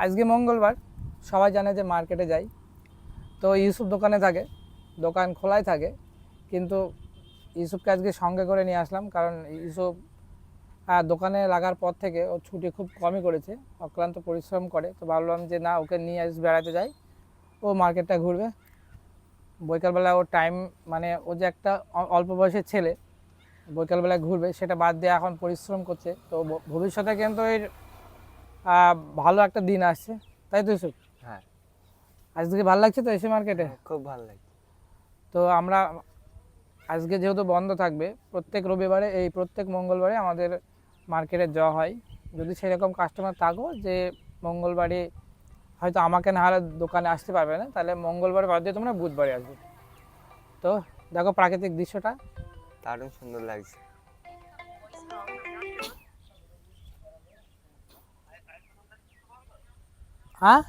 আজকে মঙ্গলবার, সবাই জানে যে মার্কেটে যাই, তো ইউসুফ দোকানে থাকে, দোকান খোলাই থাকে, কিন্তু ইউসুফকে আজকে সঙ্গে করে নিয়ে আসলাম, কারণ ইউসুফ দোকানে লাগার পর থেকে ও ছুটি খুব কমই করেছে, অক্লান্ত পরিশ্রম করে। তো ভাবলাম যে না, ওকে নিয়ে আজ বেড়াতে যাই, ও মার্কেটটা ঘুরবে। বৈকালবেলা ওর টাইম, মানে ও যে একটা অল্প বয়সের ছেলে, বৈকালবেলায় ঘুরবে সেটা বাদ দিয়ে এখন পরিশ্রম করছে, তো ভবিষ্যতে কিন্তু এর ভালো একটা দিন আসছে, তাই তো ইউসুফ? হ্যাঁ, আজকে ভালো লাগছে তো এসে মার্কেটে? খুব ভালো লাগে। তো আমরা আজকে যেহেতু বন্ধ থাকবে, প্রত্যেক রবিবারে প্রত্যেক মঙ্গলবারে আমাদের মার্কেটে যাওয়া হয়। যদি সেরকম কাস্টমার থাকো যে মঙ্গলবারে হয়তো আমাকে না হলে দোকানে আসতে পারবে না, তাহলে মঙ্গলবার বাদ দিয়ে তোমরা বুধবারে আসবে। তো দেখো প্রাকৃতিক দৃশ্যটা, দারুণ সুন্দর লাগছে। হ্যাঁ।